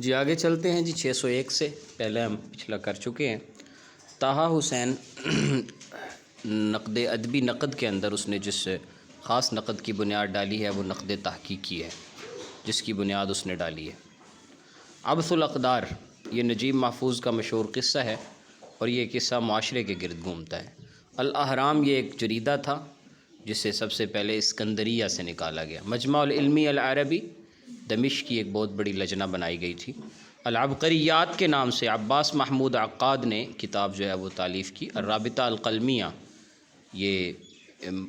جی آگے چلتے ہیں جی 601 سے، پہلے ہم پچھلا کر چکے ہیں۔ طٰہٰ حسین نقد ادبی نقد کے اندر اس نے جس خاص نقد کی بنیاد ڈالی ہے وہ نقد تحقیقی ہے، جس کی بنیاد اس نے ڈالی ہے۔ عبث الاقدار یہ نجیب محفوظ کا مشہور قصہ ہے، اور یہ قصہ معاشرے کے گرد گھومتا ہے۔ الاہرام یہ ایک جریدہ تھا جسے سب سے پہلے اسکندریہ سے نکالا گیا۔ مجمع العلمی العربی دمشق کی ایک بہت بڑی لجنہ بنائی گئی تھی۔ العبقریات کے نام سے عباس محمود عقاد نے کتاب جو ہے وہ تالیف کی۔ الرابطہ القلمیہ یہ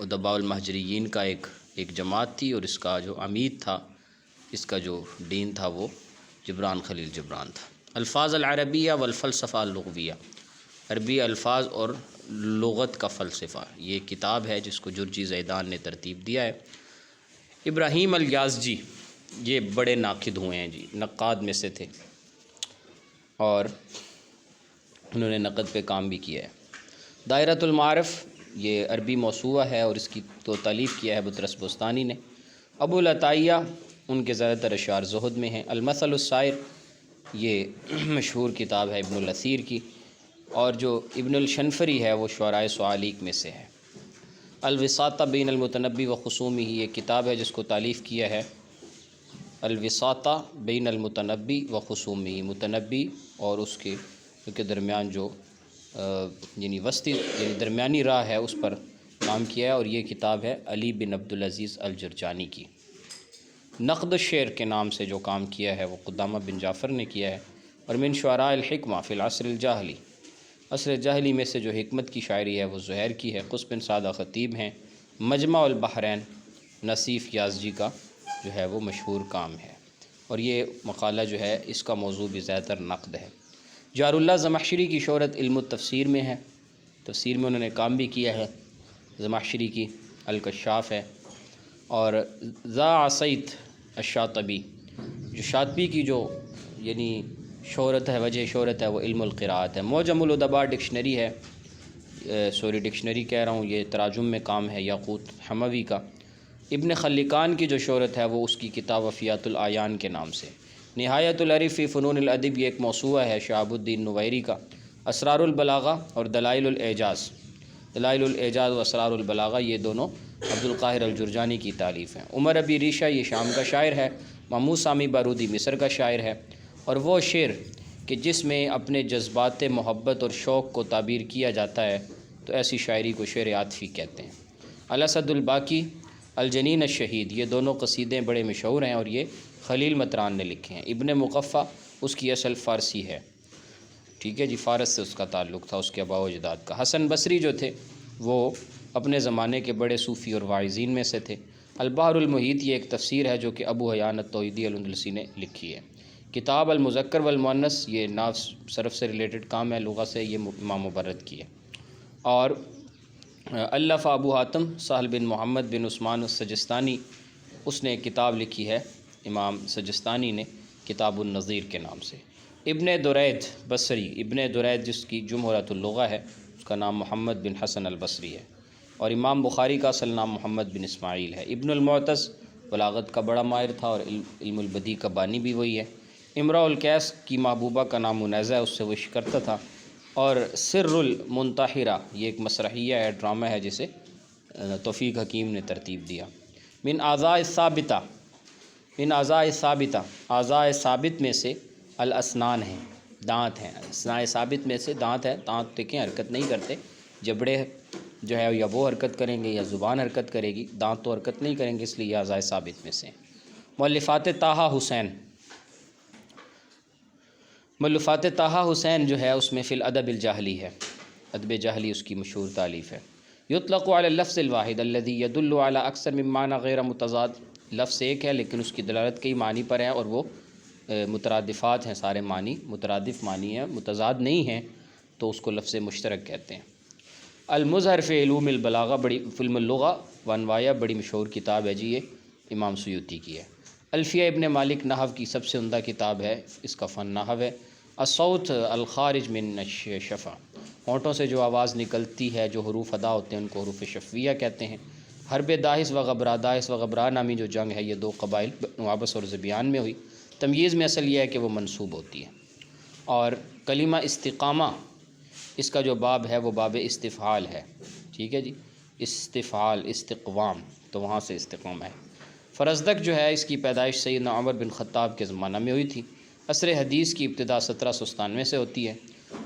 ادباء المہجرین کا ایک جماعت تھی، اور اس کا جو عمید تھا، اس کا جو دین تھا وہ جبران خلیل جبران تھا۔ الفاظ العربیہ والفلسفہ اللغویہ، عربی الفاظ اور لغت کا فلسفہ، یہ کتاب ہے جس کو جرجی زیدان نے ترتیب دیا ہے۔ ابراہیم الیازجی یہ بڑے ناقد ہوئے ہیں جی، نقاد میں سے تھے، اور انہوں نے نقد پہ کام بھی کیا ہے۔ دائرۃ المعارف یہ عربی موسوعہ ہے، اور اس کی تو تالیف کیا ہے بطرس بستانی نے۔ ابو العطیہ ان کے زیادہ تر اشعار زہد میں ہیں۔ المثل السائر یہ مشہور کتاب ہے ابن الاثیر کی، اور جو ابن الشنفری ہے وہ شعراء سوالیق میں سے ہے۔ الوساطہ بین المتنبی و خصومہ یہ کتاب ہے جس کو تالیف کیا ہے الوساطہ بین المتنبی و خصومہ، متنبی اور اس کے درمیان جو یعنی وسطی یعنی درمیانی راہ ہے اس پر کام کیا ہے، اور یہ کتاب ہے علی بن عبدالعزیز الجرجانی کی۔ نقد الشعر کے نام سے جو کام کیا ہے وہ قدامہ بن جعفر نے کیا ہے۔ اور من شعراء الحکمہ فی العصر الجاہلی، عصر جاہلی میں سے جو حکمت کی شاعری ہے وہ زہیر کی ہے۔ قص بن سعدہ خطیب ہیں۔ مجمع البحرین نصیف یازجی کا جو ہے وہ مشہور کام ہے، اور یہ مقالہ جو ہے اس کا موضوع بھی زیادہ تر نقد ہے۔ جار اللہ زمخشری کی شہرت علم التفسیر میں ہے، تفسیر میں انہوں نے کام بھی کیا ہے۔ زمخشری کی الکشاف ہے۔ اور ذا عصیت الشاطبی، جو شاطبی کی جو یعنی شہرت ہے، وجہ شہرت ہے وہ علم القراءت ہے۔ معجم الادباء ڈکشنری ہے، ڈکشنری کہہ رہا ہوں، یہ تراجم میں کام ہے یاقوت حموی کا۔ ابن خلکان کی جو شہرت ہے وہ اس کی کتاب وفیات العیان کے نام سے۔ نہایت العرف فی فنون الادب یہ ایک موسوعہ ہے شہاب الدین نویری کا۔ اسرار البلاغہ اور دلائل الاعجاز، دلائل الاعجاز و اسرار البلاغہ یہ دونوں عبد القاہر الجرجانی کی تالیف ہیں۔ عمر ابی ریشہ یہ شام کا شاعر ہے۔ محمود سامی بارودی مصر کا شاعر ہے، اور وہ شعر کہ جس میں اپنے جذبات محبت اور شوق کو تعبیر کیا جاتا ہے تو ایسی شاعری کو شعر عاطفی کہتے ہیں۔ الاسد الباقی الجنین الشہید یہ دونوں قصیدے بڑے مشہور ہیں، اور یہ خلیل مطران نے لکھے ہیں۔ ابن مقفع اس کی اصل فارسی ہے، ٹھیک ہے جی، فارس سے اس کا تعلق تھا، اس کے آباء و اجداد کا۔ حسن بصری جو تھے وہ اپنے زمانے کے بڑے صوفی اور واعظین میں سے تھے۔ البحر المحیط یہ ایک تفسیر ہے جو کہ ابو حیان التوحیدی الاندلسی نے لکھی ہے۔ کتاب المذکر والمؤنث یہ ناو صرف سے ریلیٹڈ کام ہے، لغہ سے یہ امام مبرد کی ہے۔ اور الف ابو حاتم سہل بن محمد بن عثمان السجستانی، اس نے ایک کتاب لکھی ہے امام سجستانی نے، کتاب النظیر کے نام سے۔ ابن درید بصری، ابن درید جس کی جمہورۃ اللغہ ہے، اس کا نام محمد بن حسن البصری ہے، اور امام بخاری کا اصل نام محمد بن اسماعیل ہے۔ ابن المعتز بلاغت کا بڑا ماہر تھا، اور علم البدیع کا بانی بھی وہی ہے۔ امراء القیس کی محبوبہ کا نام منیزہ ہے، اس سے وہ عشق کرتا تھا۔ اور سر المنتحرہ یہ ایک مسرحیہ ہے، ڈرامہ ہے جسے توفیق حکیم نے ترتیب دیا۔ من اعضاء الثابتہ، من اعضاء ثابتہ، اعضاء ثابت میں سے الاسنان ہیں، دانت ہیں۔ اسناء ثابت میں سے دانت ہے، دانت دیکھیں حرکت نہیں کرتے، جبڑے جو ہے یا وہ حرکت کریں گے یا زبان حرکت کرے گی، دانت تو حرکت نہیں کریں گے، اس لیے یہ اعضاء ثابت میں سے ہیں۔ مؤلفات طٰہٰ حسین، مؤلفات طٰہٰ حسین جو ہے اس میں فی الادب الجاہلی ہے، ادب جاہلی اس کی مشہور تالیف ہے۔ یطلق علی اللفظ الواحد الذی یدل علی اکثر من معنی غیر متضاد، لفظ ایک ہے لیکن اس کی دلالت کئی معنی پر ہے، اور وہ مترادفات ہیں، سارے معنی مترادف معنی ہیں، متضاد نہیں ہیں، تو اس کو لفظ مشترک کہتے ہیں۔ المظہر فی علوم البلاغہ بڑی فلم اللغہ و انواعہ بڑی مشہور کتاب ہے جی، یہ امام سیوطی کی ہے۔ الفیہ ابن مالک نحو کی سب سے عمدہ کتاب ہے، اس کا فن نحو ہے۔ الصوت الخارج من الشفہ، ہونٹوں سے جو آواز نکلتی ہے، جو حروف ادا ہوتے ہیں ان کو حروف شفویہ کہتے ہیں۔ حرب داہس و غبرا، داہس و غبرا نامی جو جنگ ہے یہ دو قبائل بنو عبس اور ذبیان میں ہوئی۔ تمییز میں اصل یہ ہے کہ وہ منصوب ہوتی ہے. اور کلمہ استقامہ اس کا جو باب ہے وہ باب استفعال ہے. ٹھیک ہے جی، استفعال استقوام، تو وہاں سے استقامہ ہے. فرزدق جو ہے اس کی پیدائش سیدنا عمر بن خطاب کے زمانہ میں ہوئی تھی. عصر حدیث کی ابتدا 1797 سے ہوتی ہے.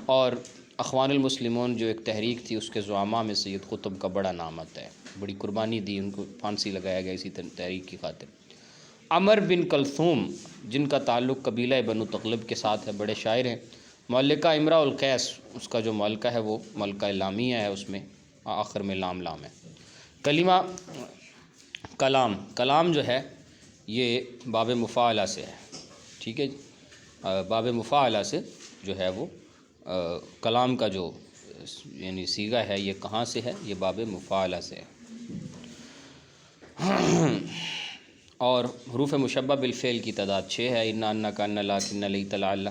اور اخوان المسلمون جو ایک تحریک تھی اس کے زعماء میں سید قطب کا بڑا نام آتا ہے. بڑی قربانی دی، ان کو پھانسی لگایا گیا اسی تحریک کی خاطر. عمر بن کلثوم جن کا تعلق قبیلہ بنو تغلب کے ساتھ ہے، بڑے شاعر ہیں. ملکہ امراء القیس اس کا جو ملکہ ہے وہ ملکہ لامیہ ہے، اس میں آخر میں لام لام ہے. کلمہ کلام، کلام جو ہے یہ باب مفاعلہ سے ہے. ٹھیک ہے جی، باب مفاعلہ سے جو ہے وہ کلام کا جو یعنی صیغہ ہے یہ کہاں سے ہے؟ یہ باب مفاعلہ سے ہے. اور حروف مشبہ بالفعل کی تعداد 6 ہے. انا انا کا انا لاکن لیت لعل.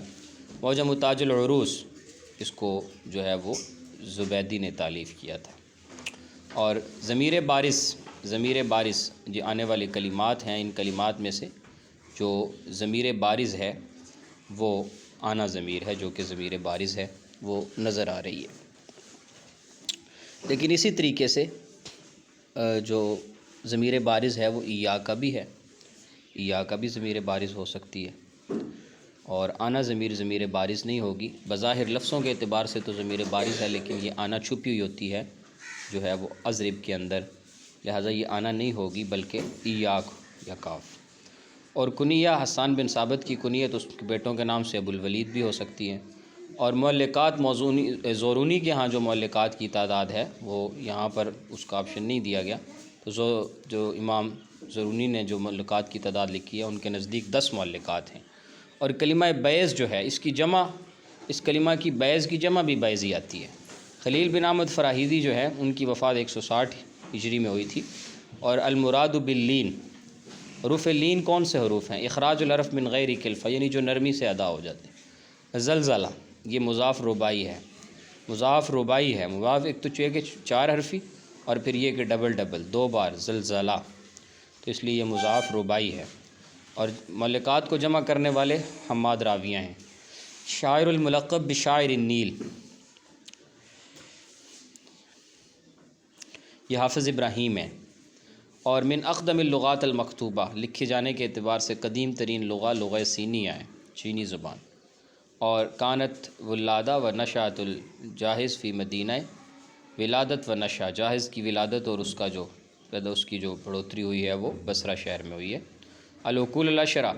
معجم تاج العروس اس کو جو ہے وہ زبیدی نے تالیف کیا تھا. اور ضمیر بارز، ضمیر بارز جو آنے والے کلمات ہیں، ان کلمات میں سے جو ضمیر بارز ہے وہ آنا ضمیر ہے، جو کہ ضمیر بارز ہے وہ نظر آ رہی ہے. لیکن اسی طریقے سے جو ضمیر بارز ہے وہ ایا کا بھی ہے، ایا کا بھی ضمیر بارز ہو سکتی ہے. اور آنا ضمیر بارز نہیں ہوگی. بظاہر لفظوں کے اعتبار سے تو ضمیر بارز ہے، لیکن یہ آنا چھپی ہوئی ہوتی ہے جو ہے وہ اضرب کے اندر، لہٰذا یہ آنا نہیں ہوگی بلکہ ایاک یا کاف. اور کنیہ حسان بن ثابت کی کنیت اس کے بیٹوں کے نام سے ابو الولید بھی ہو سکتی ہے. اور معلقات زورونی کے ہاں جو معلقات کی تعداد ہے وہ یہاں پر اس کا آپشن نہیں دیا گیا، تو جو امام زورونی نے جو معلقات کی تعداد لکھی ہے ان کے نزدیک 10 معلقات ہیں. اور کلمہ بیض جو ہے اس کی جمع، اس کلمہ کی بیض کی جمع بھی بیضی آتی ہے. خلیل بن احمد فراہیدی جو ہے ان کی وفات 160 ہجری میں ہوئی تھی. اور المراد باللین، حروف لین کون سے حروف ہیں؟ اخراج الحرف من غیر کلفہ، یعنی جو نرمی سے ادا ہو جاتے ہیں. زلزلہ یہ مضاف ربائی ہے، مضاف ربائی ہے. مضاف ایک تو چاہیے کہ 4 حرفی اور پھر یہ کہ ڈبل 2 بار زلزلہ، تو اس لیے یہ مضاف ربائی ہے. اور معلقات کو جمع کرنے والے حماد راویہ ہیں. شاعر الملقب بشاعر النیل یہ حافظ ابراہیم ہے. اور من اقدم اللغات المکتوبہ، لکھے جانے کے اعتبار سے قدیم ترین لغہ سینیہ ہے، چینی زبان. اور کانت ولادہ و نشأۃ الجاہز فی مدینہ، ولادت و نشہ، جاہز کی ولادت اور اس کا جو اس کی جو بڑھوتری ہوئی ہے وہ بصرہ شہر میں ہوئی ہے. العقول العشرہ،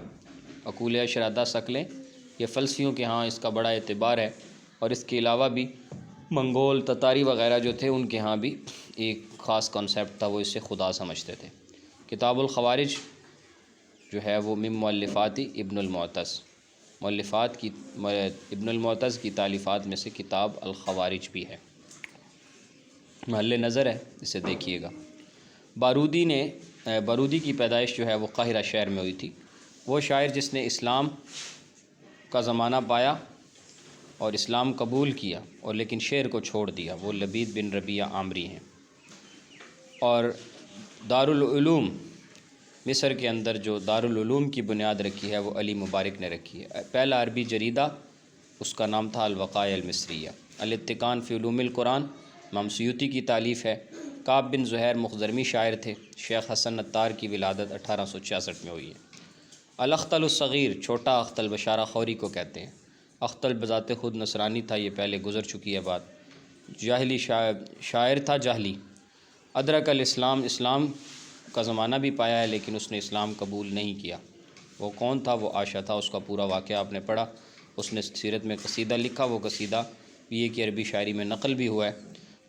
عقول 10 عقلیں، یہ فلسفیوں کے ہاں اس کا بڑا اعتبار ہے. اور اس کے علاوہ بھی منگول تتاری وغیرہ جو تھے ان کے ہاں بھی ایک خاص کانسیپٹ تھا، وہ اسے خدا سمجھتے تھے. کتاب الخوارج جو ہے وہ من مؤلفات ابن المعتز، مؤلفات کی ابن المعتز کی تالیفات میں سے کتاب الخوارج بھی ہے، محل نظر ہے، اسے دیکھیے گا. بارودی کی پیدائش جو ہے وہ قاہرہ شہر میں ہوئی تھی. وہ شاعر جس نے اسلام کا زمانہ پایا اور اسلام قبول کیا اور لیکن شعر کو چھوڑ دیا، وہ لبید بن ربیعہ عامری ہیں. اور دارالعلوم مصر کے اندر جو دارالعلوم کی بنیاد رکھی ہے وہ علی مبارک نے رکھی ہے. پہلا عربی جریدہ اس کا نام تھا الوقائع المصریہ. الاتقان فی علوم القرآن امام سیوطی کی تالیف ہے. کعب بن زہیر مخزرمی شاعر تھے. شیخ حسن عطار کی ولادت 1866 میں ہوئی ہے. الاخطل الصغیر، چھوٹا اختل، بشارہ خوری کو کہتے ہیں. اختل بذات خود نصرانی تھا، یہ پہلے گزر چکی ہے بات. جاہلی شاعر تھا جاہلی. ادرک الاسلام، اسلام کا زمانہ بھی پایا ہے لیکن اس نے اسلام قبول نہیں کیا. وہ کون تھا؟ وہ عائشہ تھا. اس کا پورا واقعہ آپ نے پڑھا. اس نے سیرت میں قصیدہ لکھا. وہ قصیدہ یہ کہ عربی شاعری میں نقل بھی ہوا ہے،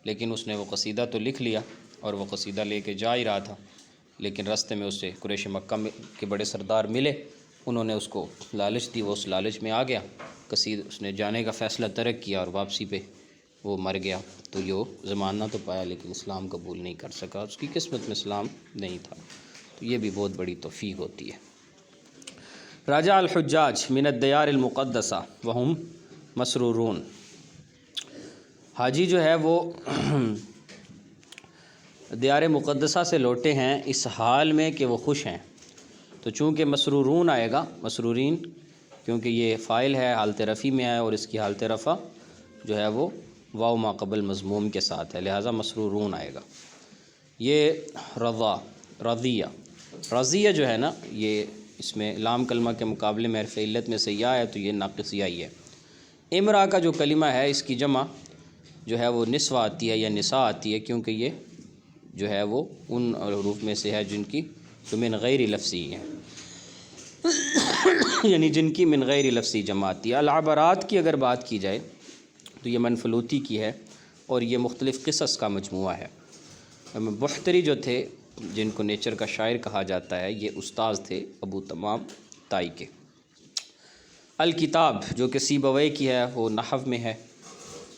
لیکن اس نے وہ قصیدہ تو لکھ لیا اور وہ قصیدہ لے کے جا ہی رہا تھا، لیکن راستے میں اسے قریش مکہ کے بڑے سردار ملے. انہوں نے اس کو لالچ دی، وہ اس لالچ میں آ گیا. اس نے جانے کا فیصلہ ترک کیا اور واپسی پہ وہ مر گیا. تو یہ زمانہ تو پایا لیکن اسلام قبول نہیں کر سکا، اس کی قسمت میں اسلام نہیں تھا. تو یہ بھی بہت بڑی توفیق ہوتی ہے. راجع الحجاج من الدیار المقدسہ وہم مسرورون، حاجی جو ہے وہ دیار مقدسہ سے لوٹے ہیں اس حال میں کہ وہ خوش ہیں. تو چونکہ مسرورون آئے گا، مسرورین، کیونکہ یہ فاعل ہے، حالت رفع میں آیا اور اس کی حالت رفع جو ہے وہ واو ما قبل مضموم کے ساتھ ہے، لہٰذا مسرورون آئے گا۔ یہ رضا، رضیہ، رضیہ جو ہے نا، یہ اس میں لام کلمہ کے مقابلے میں حرف علت میں سے یا ہے، تو یہ ناقص یا ہی ہے۔ امرا کا جو کلمہ ہے اس کی جمع جو ہے وہ نسوہ آتی ہے یا نساء آتی ہے، کیونکہ یہ جو ہے وہ ان حروف میں سے ہے جن کی جو من غیر لفظی ہیں، یعنی جن کی من غیر لفظی جمع آتی ہے۔ العبرات کی اگر بات کی جائے تو یہ منفلوطی کی ہے اور یہ مختلف قصص کا مجموعہ ہے۔ بحتری جو تھے، جن کو نیچر کا شاعر کہا جاتا ہے، یہ استاذ تھے ابو تمام طائی کے۔ الکتاب جو کہ سیبویہ کی ہے، وہ نحو میں ہے۔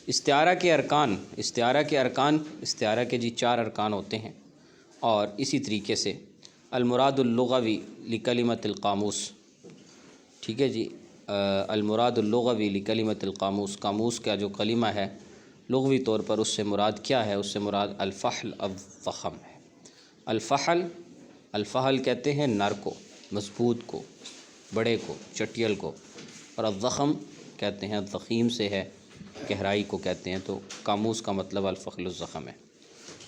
استعارہ کے ارکان، استعارہ کے جی 4 ارکان ہوتے ہیں، اور اسی طریقے سے المراد اللغوی لکلمۃ القاموس، ٹھیک ہے جی، المراد اللغوی لکلمۃ القاموس، قاموس کا جو کلمہ ہے لغوی طور پر اس سے مراد کیا ہے؟ اس سے مراد الفحل الضخم ہے۔ الفحل کہتے ہیں نر کو، مضبوط کو، بڑے کو، چٹیل کو، اور الضخم کہتے ہیں ضخیم سے ہے، گہرائی کو کہتے ہیں، تو قاموس کا مطلب الفحل الضخم ہے۔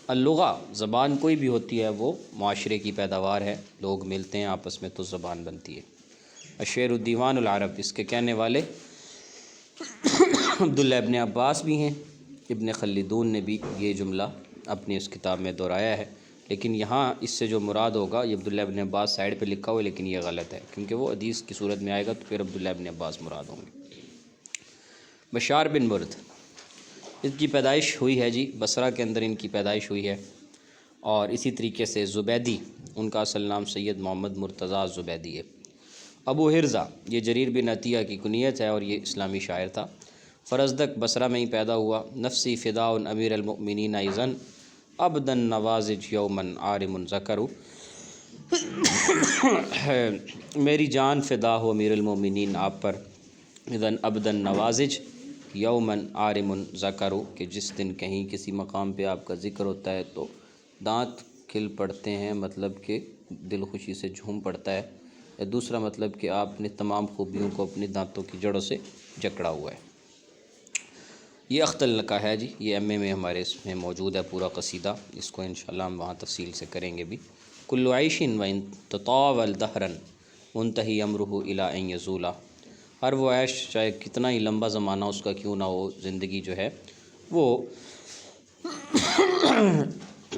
اللغہ، زبان کوئی بھی ہوتی ہے وہ معاشرے کی پیداوار ہے، لوگ ملتے ہیں آپس میں تو زبان بنتی ہے۔ الشعر الدیوان العرب، اس کے کہنے والے عبداللہ ابن عباس بھی ہیں، ابن خلدون نے بھی یہ جملہ اپنی اس کتاب میں دہرایا ہے، لیکن یہاں اس سے جو مراد ہوگا یہ عبداللہ ابن عباس سائڈ پہ لکھا ہوا ہے، لیکن یہ غلط ہے، کیونکہ وہ حدیث کی صورت میں آئے گا تو پھر عبداللہ ابن عباس مراد ہوں گے۔ بشار بن برد، اس کی پیدائش ہوئی ہے جی بصرہ کے اندر، ان کی پیدائش ہوئی ہے، اور اسی طریقے سے زبیدی، ان کا اصل نام سید محمد مرتضیٰ زبیدی ہے۔ ابو حرزہ، یہ جریر بن عطیہ کی کنیت ہے اور یہ اسلامی شاعر تھا۔ فرزدق، بصرہ میں ہی پیدا ہوا۔ نفسی فداء امیر المؤمنین اذن عبدا نوازج یومن عارم ذکر، میری جان فدا ہو امیر المؤمنین آپ پر، اذن عبدا نوازج یومن عارم ذکر، کہ جس دن کہیں کسی مقام پہ آپ کا ذکر ہوتا ہے تو دانت کھل پڑتے ہیں، مطلب کہ دل خوشی سے جھوم پڑتا ہے، یا دوسرا مطلب کہ آپ نے تمام خوبیوں کو اپنے دانتوں کی جڑوں سے جکڑا ہوا ہے۔ یہ اختل کا ہے جی، یہ ایم اے میں ہمارے اس میں موجود ہے پورا قصیدہ، اس کو انشاءاللہ ہم وہاں تفصیل سے کریں گے بھی۔ کل عیش وان تطاول دہرا منتہی امرہ الی ان یزولا، ہر وہ عیش چاہے کتنا ہی لمبا زمانہ اس کا کیوں نہ ہو، زندگی جو ہے وہ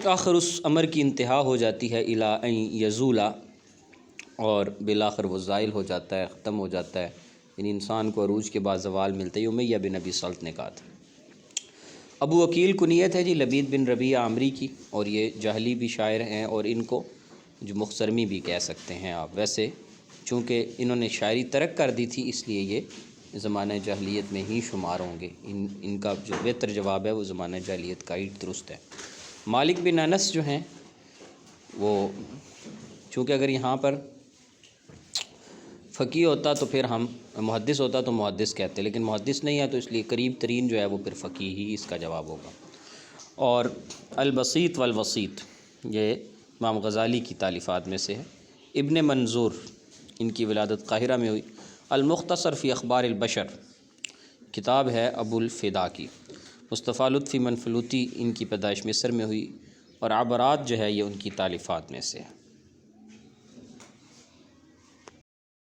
آخر اس امر کی انتہا ہو جاتی ہے، الی ان یزولا، اور بالآخر وہ زائل ہو جاتا ہے، ختم ہو جاتا ہے، یعنی انسان کو عروج کے بعد زوال ملتا ہے۔ یہ امیہ بن ابی سلط نے کہا تھا۔ ابو عقیل کنیت ہے جی لبید بن ربیعہ عامری کی، اور یہ جاہلی بھی شاعر ہیں، اور ان کو جو مخزرمی بھی کہہ سکتے ہیں آپ۔ ویسے چونکہ انہوں نے شاعری ترک کر دی تھی، اس لیے یہ زمانہ جاہلیت میں ہی شمار ہوں گے، ان کا جو بہتر جواب ہے وہ زمانہ جاہلیت کا ہی درست ہے۔ مالک بن انس جو ہیں وہ، چونکہ اگر یہاں پر فقیہ ہوتا تو پھر ہم، محدث ہوتا تو محدث کہتے، لیکن محدث نہیں ہے تو اس لیے قریب ترین جو ہے وہ پھر فقیہ ہی اس کا جواب ہوگا۔ اور البسیط والوسیط، یہ امام غزالی کی تالیفات میں سے ہے۔ ابن منظور، ان کی ولادت قاہرہ میں ہوئی۔ المختصر فی اخبار البشر، کتاب ہے ابو الفدا کی۔ مصطفیٰ لطفی منفلوطی، ان کی پیدائش مصر میں ہوئی، اور عبرات جو ہے یہ ان کی تالیفات میں سے ہے۔